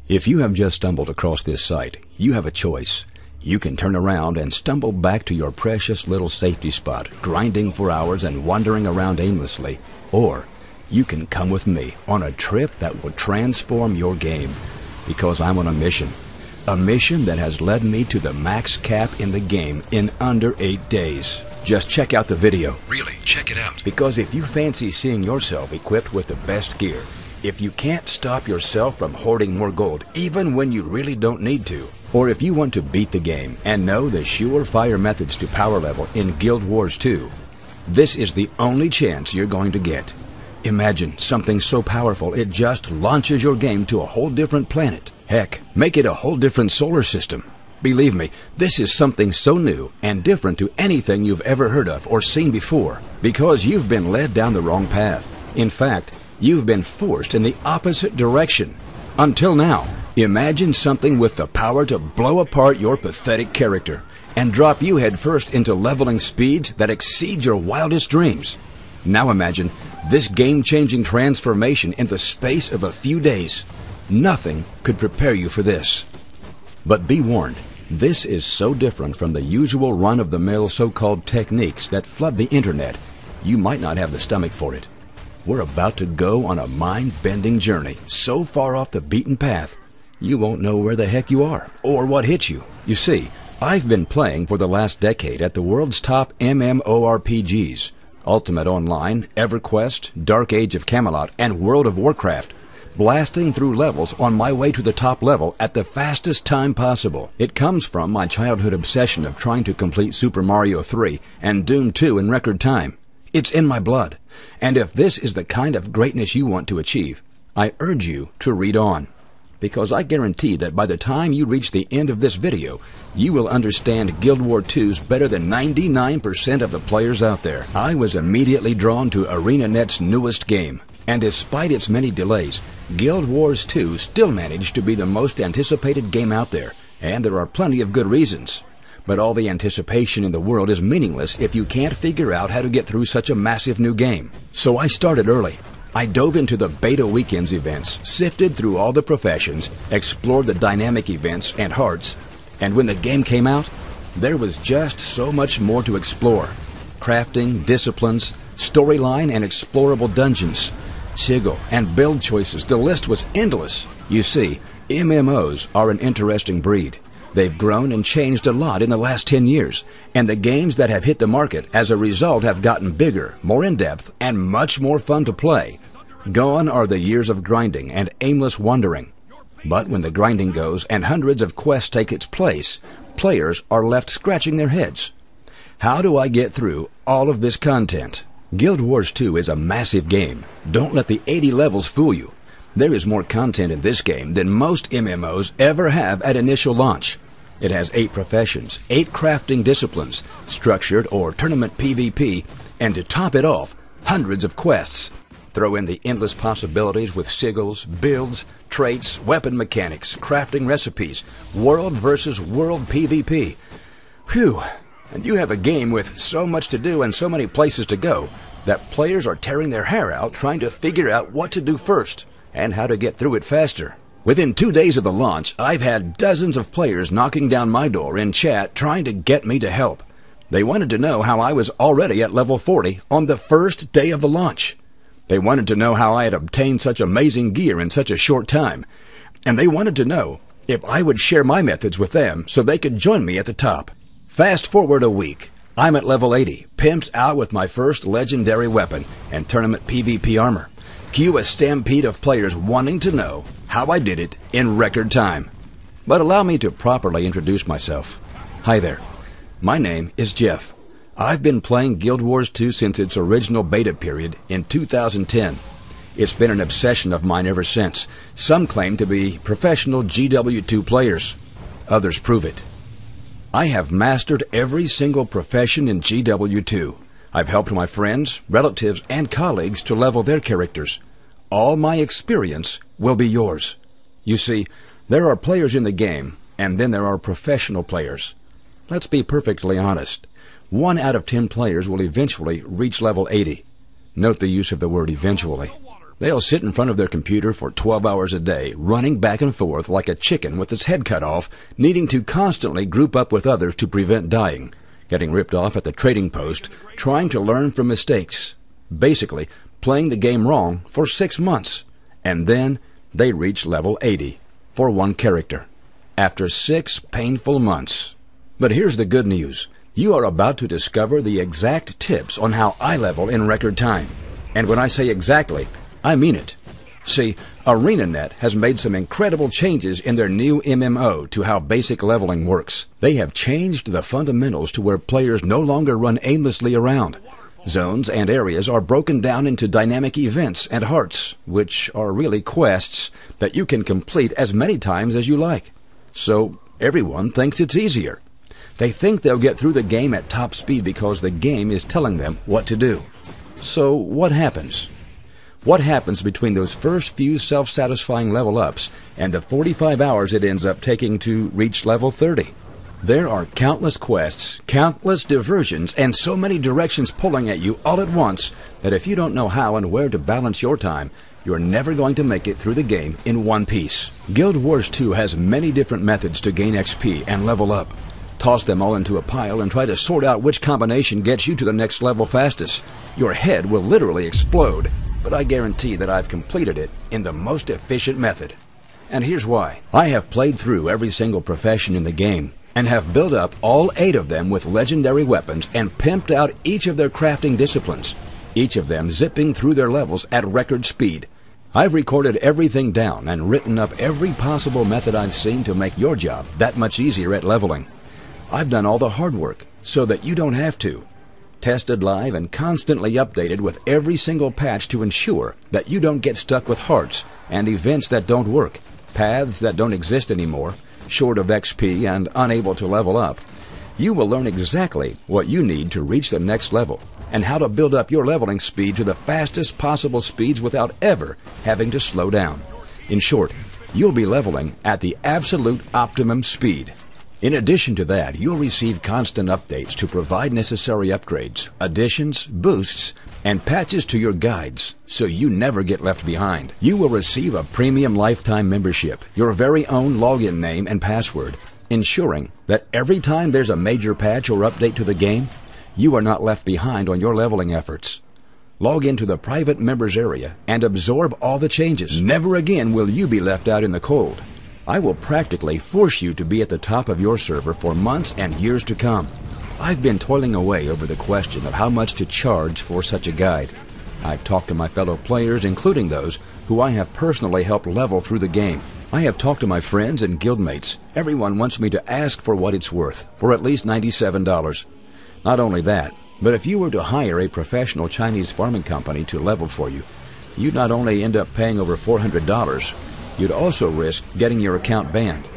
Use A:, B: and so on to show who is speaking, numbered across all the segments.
A: If you have just stumbled across this site, you have a choice. You can turn around and stumble back to your precious little safety spot, grinding for hours and wandering around aimlessly. Or you can come with me on a trip that will transform your game. Because I'm on a mission. A mission that has led me to the max cap in the game in under 8 days. Just check out the video.
B: Really, check it out.
A: Because if you fancy seeing yourself equipped with the best gear, if you can't stop yourself from hoarding more gold even when you really don't need to, or if you want to beat the game and know the surefire methods to power level in Guild Wars 2, this is the only chance you're going to get. Imagine something so powerful it just launches your game to a whole different planet. Heck, make it a whole different solar system. Believe me, this is something so new and different to anything you've ever heard of or seen before, because you've been led down the wrong path. In fact, you've been forced in the opposite direction. Until now, imagine something with the power to blow apart your pathetic character and drop you headfirst into leveling speeds that exceed your wildest dreams. Now imagine this game-changing transformation in the space of a few days. Nothing could prepare you for this. But be warned, this is so different from the usual run-of-the-mill so-called techniques that flood the internet, you might not have the stomach for it. We're about to go on a mind-bending journey so far off the beaten path, you won't know where the heck you are or what hit you. You see, I've been playing for the last decade at the world's top MMORPGs, Ultimate Online, EverQuest, Dark Age of Camelot, and World of Warcraft, blasting through levels on my way to the top level at the fastest time possible. It comes from my childhood obsession of trying to complete Super Mario 3 and Doom 2 in record time. It's in my blood. And if this is the kind of greatness you want to achieve, I urge you to read on. Because I guarantee that by the time you reach the end of this video, you will understand Guild Wars 2's better than 99% of the players out there. I was immediately drawn to ArenaNet's newest game. And despite its many delays, Guild Wars 2 still managed to be the most anticipated game out there. And there are plenty of good reasons. But all the anticipation in the world is meaningless if you can't figure out how to get through such a massive new game. So I started early. I dove into the beta weekends events, sifted through all the professions, explored the dynamic events and hearts, and when the game came out, there was just so much more to explore. Crafting, disciplines, storyline, and explorable dungeons, sigil and build choices, the list was endless. You see, MMOs are an interesting breed. They've grown and changed a lot in the last 10 years, and the games that have hit the market as a result have gotten bigger, more in-depth, and much more fun to play. Gone are the years of grinding and aimless wandering. But when the grinding goes and hundreds of quests take its place, players are left scratching their heads. How do I get through all of this content? Guild Wars 2 is a massive game. Don't let the 80 levels fool you. There is more content in this game than most MMOs ever have at initial launch. It has 8 professions, 8 crafting disciplines, structured or tournament PvP, and to top it off, hundreds of quests. Throw in the endless possibilities with sigils, builds, traits, weapon mechanics, crafting recipes, world versus world PvP. Phew! And you have a game with so much to do and so many places to go that players are tearing their hair out trying to figure out what to do first and how to get through it faster. Within 2 days of the launch, I've had dozens of players knocking down my door in chat trying to get me to help. They wanted to know how I was already at level 40 on the first day of the launch. They wanted to know how I had obtained such amazing gear in such a short time. And they wanted to know if I would share my methods with them so they could join me at the top. Fast forward a week. I'm at level 80, pimped out with my first legendary weapon and tournament PvP armor. Cue a stampede of players wanting to know how I did it in record time. But allow me to properly introduce myself. Hi there. My name is Jeff. I've been playing Guild Wars 2 since its original beta period in 2010. It's been an obsession of mine ever since. Some claim to be professional GW2 players. Others prove it. I have mastered every single profession in GW2. I've helped my friends, relatives, and colleagues to level their characters. All my experience will be yours. You see, there are players in the game, and then there are professional players. Let's be perfectly honest. 1 out of 10 players will eventually reach level 80. Note the use of the word eventually. They'll sit in front of their computer for 12 hours a day, running back and forth like a chicken with its head cut off, needing to constantly group up with others to prevent dying, getting ripped off at the trading post, trying to learn from mistakes, basically playing the game wrong for 6 months. And then they reach level 80 for one character, after 6 painful months. But here's the good news. You are about to discover the exact tips on how I level in record time. And when I say exactly, I mean it. See, ArenaNet has made some incredible changes in their new MMO to how basic leveling works. They have changed the fundamentals to where players no longer run aimlessly around. Zones and areas are broken down into dynamic events and hearts, which are really quests that you can complete as many times as you like. So everyone thinks it's easier. They think they'll get through the game at top speed because the game is telling them what to do. So what happens? What happens between those first few self-satisfying level ups and the 45 hours it ends up taking to reach level 30? There are countless quests, countless diversions, and so many directions pulling at you all at once that if you don't know how and where to balance your time, you're never going to make it through the game in one piece. Guild Wars 2 has many different methods to gain XP and level up. Toss them all into a pile and try to sort out which combination gets you to the next level fastest. Your head will literally explode, but I guarantee that I've completed it in the most efficient method. And here's why. I have played through every single profession in the game and have built up all 8 of them with legendary weapons and pimped out each of their crafting disciplines, each of them zipping through their levels at record speed. I've recorded everything down and written up every possible method I've seen to make your job that much easier at leveling. I've done all the hard work so that you don't have to. Tested live and constantly updated with every single patch to ensure that you don't get stuck with hearts and events that don't work, paths that don't exist anymore, short of XP and unable to level up. You will learn exactly what you need to reach the next level and how to build up your leveling speed to the fastest possible speeds without ever having to slow down. In short, you'll be leveling at the absolute optimum speed. In addition to that, you'll receive constant updates to provide necessary upgrades, additions, boosts, and patches to your guides, so you never get left behind. You will receive a premium lifetime membership, your very own login name and password, ensuring that every time there's a major patch or update to the game, you are not left behind on your leveling efforts. Log into the private members area and absorb all the changes. Never again will you be left out in the cold. I will practically force you to be at the top of your server for months and years to come. I've been toiling away over the question of how much to charge for such a guide. I've talked to my fellow players, including those who I have personally helped level through the game. I have talked to my friends and guildmates. Everyone wants me to ask for what it's worth, for at least $97. Not only that, but if you were to hire a professional Chinese farming company to level for you, you'd not only end up paying over $400, you'd also risk getting your account banned.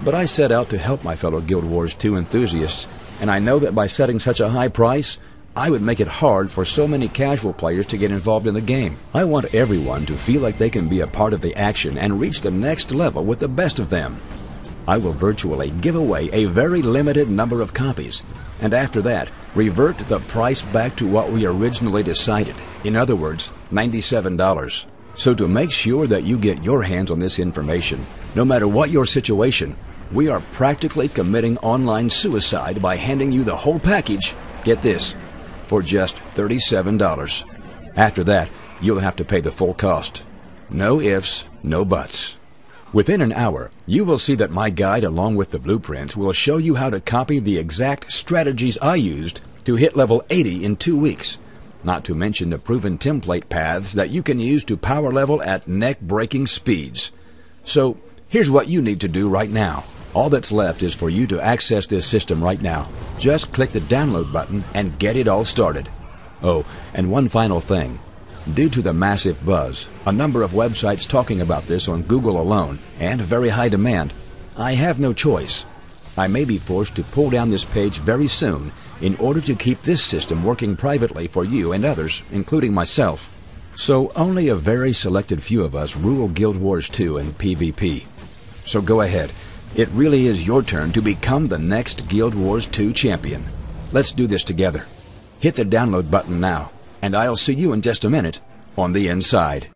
A: But I set out to help my fellow Guild Wars 2 enthusiasts, and I know that by setting such a high price, I would make it hard for so many casual players to get involved in the game. I want everyone to feel like they can be a part of the action and reach the next level with the best of them. I will virtually give away a very limited number of copies, and after that, revert the price back to what we originally decided. In other words, $97. So to make sure that you get your hands on this information, no matter what your situation, we are practically committing online suicide by handing you the whole package, get this, for just $37. After that, you'll have to pay the full cost. No ifs, no buts. Within an hour, you will see that my guide along with the blueprints will show you how to copy the exact strategies I used to hit level 80 in 2 weeks. Not to mention the proven template paths that you can use to power level at neck-breaking speeds. So, here's what you need to do right now. All that's left is for you to access this system right now. Just click the download button and get it all started. Oh, and one final thing. Due to the massive buzz, a number of websites talking about this on Google alone, and very high demand, I have no choice. I may be forced to pull down this page very soon in order to keep this system working privately for you and others, including myself. So only a very selected few of us rule Guild Wars 2 and PvP. So go ahead. It really is your turn to become the next Guild Wars 2 champion. Let's do this together. Hit the download button now, and I'll see you in just a minute on the inside.